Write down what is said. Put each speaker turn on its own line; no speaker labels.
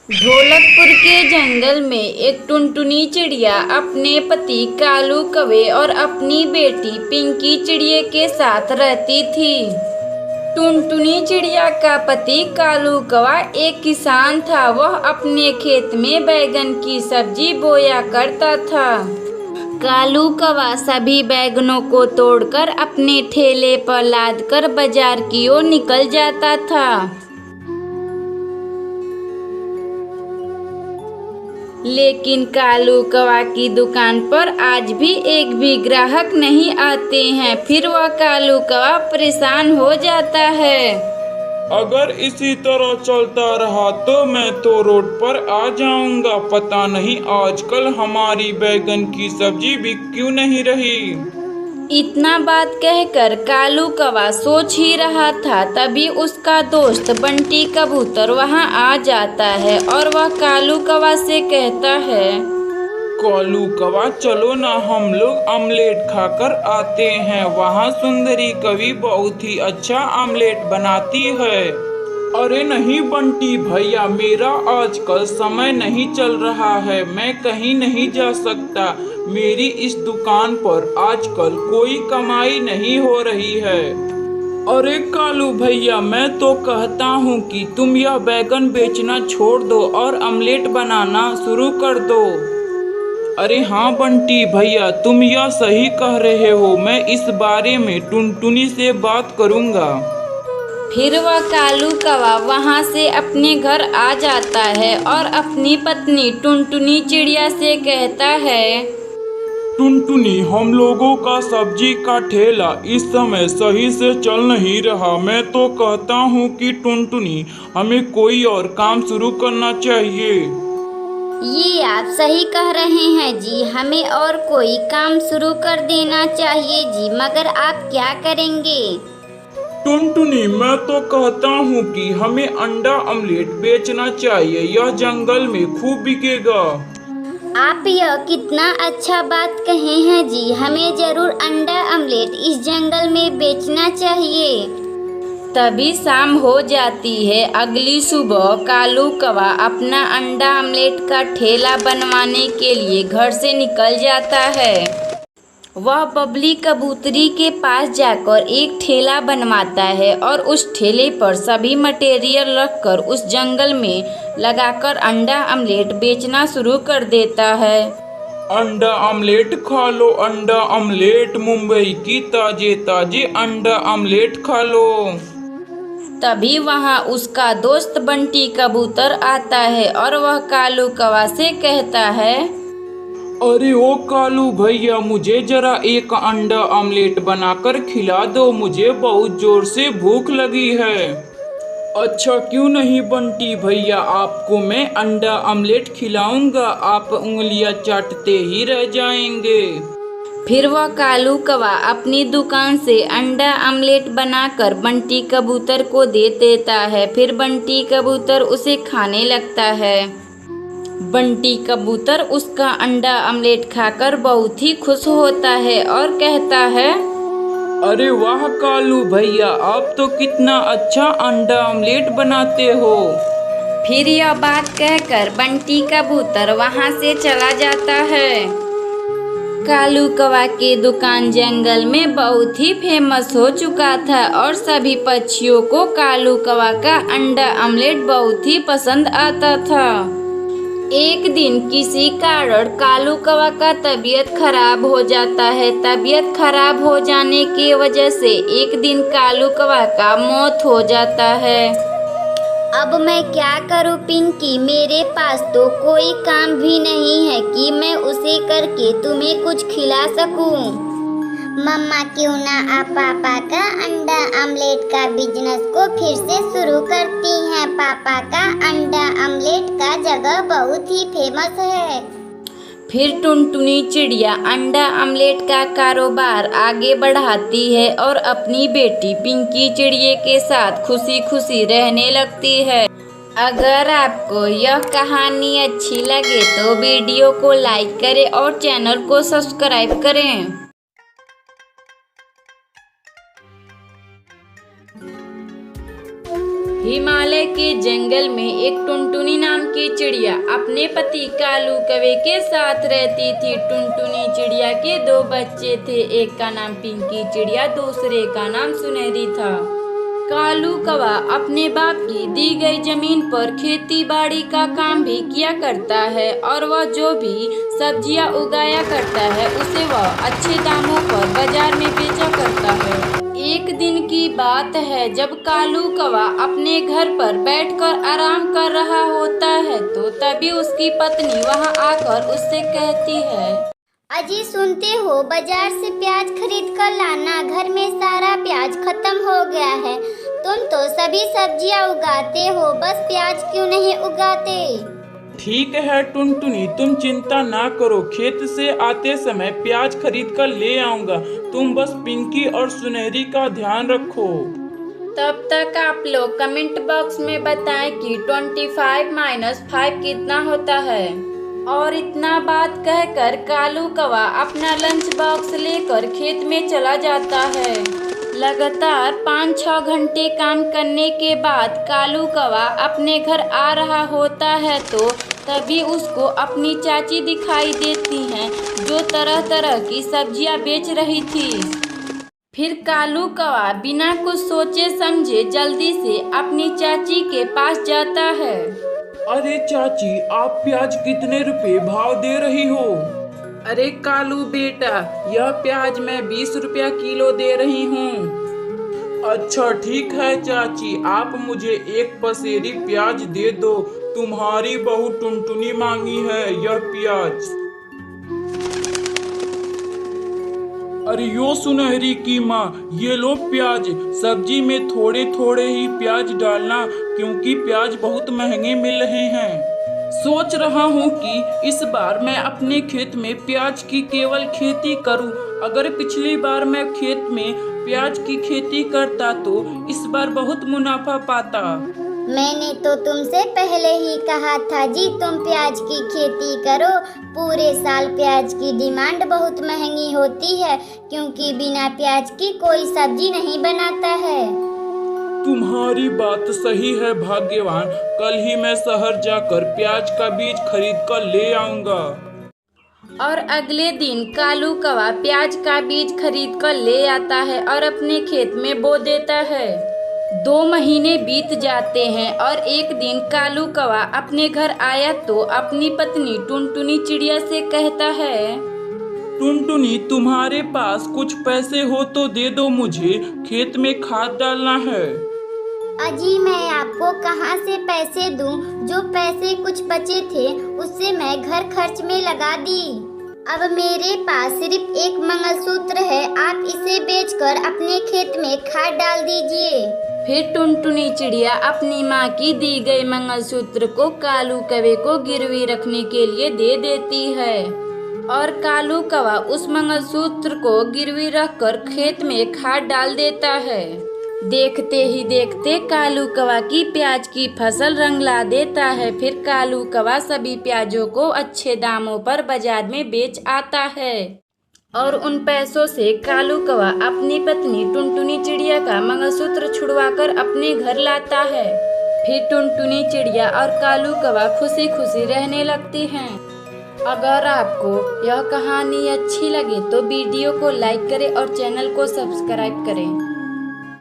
ढोलकपुर के जंगल में एक टुनटुनी चिड़िया अपने पति कालू कौवे और अपनी बेटी पिंकी चिड़िया के साथ रहती थी। टुनटुनी चिड़िया का पति कालू कौवा एक किसान था। वह अपने खेत में बैगन की सब्जी बोया करता था। कालू कौवा सभी बैगनों को तोड़कर अपने ठेले पर लादकर बाजार की ओर निकल जाता था। लेकिन कालू कौवा की दुकान पर आज भी एक भी ग्राहक नहीं आते हैं। फिर वह कालू कौवा परेशान हो जाता है।
अगर इसी तरह चलता रहा तो मैं तो रोड पर आ जाऊंगा। पता नहीं आजकल हमारी बैगन की सब्जी बिक क्यों नहीं रही।
इतना बात कहकर कालू कौवा सोच ही रहा था, तभी उसका दोस्त बंटी कबूतर वहां आ जाता है और वह कालू कौवा से कहता है,
कालू कौवा चलो ना, हम लोग ऑमलेट खाकर आते हैं। वहाँ सुंदरी कवि बहुत ही अच्छा ऑमलेट बनाती है। अरे नहीं बंटी भैया, मेरा आजकल समय नहीं चल रहा है, मैं कहीं नहीं जा सकता। मेरी इस दुकान पर आजकल कोई कमाई नहीं हो रही है। अरे कालू भैया, मैं तो कहता हूँ कि तुम यह बैगन बेचना छोड़ दो और ऑमलेट बनाना शुरू कर दो। अरे हाँ बंटी भैया, तुम यह सही कह रहे हो। मैं इस बारे में टुनटुनी से बात करूँगा।
फिर वह कालू कौवा वहां से अपने घर आ जाता है और अपनी पत्नी टुनटुनी चिड़िया से कहता है,
टुनटुनी, हम लोगों का सब्जी का ठेला इस समय सही से चल नहीं रहा। मैं तो कहता हूँ कि टुनटुनी, हमें कोई और काम शुरू करना चाहिए।
ये आप सही कह रहे हैं जी, हमें और कोई काम शुरू कर देना चाहिए जी, मगर आप क्या करेंगे?
टुनटुनी, मैं तो कहता हूँ कि हमें अंडा ऑमलेट बेचना चाहिए। यह जंगल में खूब बिकेगा।
आप यह कितना अच्छा बात कहे हैं जी, हमें जरूर अंडा ऑमलेट इस जंगल में बेचना चाहिए। तभी शाम हो जाती है। अगली सुबह कालू कौवा अपना अंडा ऑमलेट का ठेला बनवाने के लिए घर से निकल जाता है। वह बबली कबूतरी के पास जाकर एक ठेला बनवाता है और उस ठेले पर सभी मटेरियल रखकर उस जंगल में लगाकर अंडा ऑमलेट बेचना शुरू कर देता है।
अंडा ऑमलेट खा लो, अंडा ऑमलेट, मुंबई की ताजे ताजे अंडा ऑमलेट खा लो।
तभी वहां उसका दोस्त बंटी कबूतर आता है और वह कालू कौवा से कहता है,
अरे ओ कालू भैया, मुझे जरा एक अंडा ऑमलेट बनाकर खिला दो, मुझे बहुत जोर से भूख लगी है। अच्छा क्यों नहीं बंटी भैया, आपको मैं अंडा ऑमलेट खिलाऊंगा, आप उंगलियां चाटते ही रह जाएंगे।
फिर वह कालू कौवा अपनी दुकान से अंडा ऑमलेट बनाकर बंटी कबूतर को दे देता है। फिर बंटी कबूतर उसे खाने लगता है। बंटी कबूतर उसका अंडा ऑमलेट खाकर बहुत ही खुश होता है और कहता है,
अरे वाह कालू भैया, आप तो कितना अच्छा अंडा ऑमलेट बनाते हो।
फिर यह बात कहकर बंटी कबूतर वहां से चला जाता है। कालू कौवा की दुकान जंगल में बहुत ही फेमस हो चुका था और सभी पक्षियों को कालू कौवा का अंडा ऑमलेट बहुत ही पसंद आता था। एक दिन किसी कारण कालू कौवा का तबीयत खराब हो जाता है। तबीयत खराब हो जाने की वजह से एक दिन कालू कौवा का मौत हो जाता है। अब मैं क्या करूं पिंकी, मेरे पास तो कोई काम भी नहीं है कि मैं उसे करके तुम्हें कुछ खिला सकूं। मम्मा, क्यों ना आप पापा का अंडा ऑमलेट का बिजनेस को फिर से शुरू करती हैं। पापा का अंडा ऑमलेट का जगह बहुत ही फेमस है। फिर टुनटुनी चिड़िया अंडा ऑमलेट का कारोबार आगे बढ़ाती है और अपनी बेटी पिंकी चिड़िया के साथ खुशी खुशी रहने लगती है। अगर आपको यह कहानी अच्छी लगे तो वीडियो को लाइक करें और चैनल को सब्सक्राइब करें। हिमालय के जंगल में एक टुनटुनी नाम की चिड़िया अपने पति कालू कौवे के साथ रहती थी। टुनटुनी चिड़िया के 2 बच्चे थे, एक का नाम पिंकी चिड़िया, दूसरे का नाम सुनहरी था। कालू कौवा अपने बाप की दी गई जमीन पर खेती बाड़ी का काम भी किया करता है और वह जो भी सब्जियां उगाया करता है उसे वह अच्छे दामों पर बाजार में बेचा करता है। एक दिन की बात है जब कालू कौवा अपने घर पर बैठकर आराम कर रहा होता है तो तभी उसकी पत्नी वहां आकर उससे कहती है,
अजी सुनते हो, बाजार से प्याज खरीद कर लाना, घर में सारा प्याज खत्म हो गया है। तुम तो सभी सब्जियां उगाते हो, बस प्याज क्यों नहीं उगाते?
ठीक है टुनटुनी, तुम चिंता ना करो, खेत से आते समय प्याज खरीद कर ले आऊंगा। तुम बस पिंकी और सुनहरी का ध्यान रखो।
तब तक आप लोग कमेंट बॉक्स में बताएं कि 25 - 5 कितना होता है। और इतना बात कहकर कालू कौवा अपना लंच बॉक्स लेकर खेत में चला जाता है। लगातार 5-6 घंटे काम करने के बाद कालू कौवा अपने घर आ रहा होता है तो तभी उसको अपनी चाची दिखाई देती हैं जो तरह तरह की सब्जियां बेच रही थी। फिर कालू कौवा बिना कुछ सोचे समझे जल्दी से अपनी चाची के पास जाता है।
अरे चाची, आप प्याज कितने रुपए भाव दे रही हो? अरे कालू बेटा, यह प्याज मैं 20 रुपया किलो दे रही हूँ। अच्छा ठीक है चाची, आप मुझे 1 पसेरी प्याज दे दो। तुम्हारी बहू टुनटुनी मांगी है यह प्याज। अरे यो सुनहरी की माँ, ये लो प्याज। सब्जी में थोड़े थोड़े ही प्याज डालना क्योंकि प्याज बहुत महंगे मिल रहे हैं। सोच रहा हूँ कि इस बार मैं अपने खेत में प्याज की केवल खेती करूँ। अगर पिछली बार मैं खेत में प्याज की खेती करता तो इस बार बहुत मुनाफा पाता।
मैंने तो तुमसे पहले ही कहा था जी, तुम प्याज की खेती करो। पूरे साल प्याज की डिमांड बहुत महंगी होती है क्योंकि बिना प्याज की कोई सब्जी नहीं बनाता है।
तुम्हारी बात सही है भाग्यवान, कल ही मैं शहर जाकर प्याज का बीज खरीद कर ले आऊंगा।
और अगले दिन कालू कौवा प्याज का बीज खरीद कर ले आता है और अपने खेत में बो देता है। 2 महीने बीत जाते हैं और एक दिन कालू कौवा अपने घर आया तो अपनी पत्नी टुनटुनी चिड़िया से कहता है,
टुनटुनी, तुम्हारे पास कुछ पैसे हो तो दे दो, मुझे खेत में खाद डालना है।
अजी मैं आपको कहाँ से पैसे दूं? जो पैसे कुछ बचे थे उससे मैं घर खर्च में लगा दी। अब मेरे पास सिर्फ एक मंगलसूत्र है, आप इसे बेचकर अपने खेत में खाद डाल दीजिए।
फिर टुनटुनी चिड़िया अपनी माँ की दी गई मंगलसूत्र को कालू कौवे को गिरवी रखने के लिए दे देती है और कालू कौवा उस मंगलसूत्र को गिरवी रखकर खेत में खाद डाल देता है। देखते ही देखते कालू कौवा की प्याज की फसल रंग ला देता है। फिर कालू कौवा सभी प्याजों को अच्छे दामों पर बाजार में बेच आता है और उन पैसों से कालू कौवा अपनी पत्नी टुनटुनी चिड़िया का मंगलसूत्र छुड़वाकर अपने घर लाता है। फिर टुनटुनी चिड़िया और कालू कौवा खुशी खुशी रहने लगती हैं। अगर आपको यह कहानी अच्छी लगे तो वीडियो को लाइक करें और चैनल को सब्सक्राइब करें।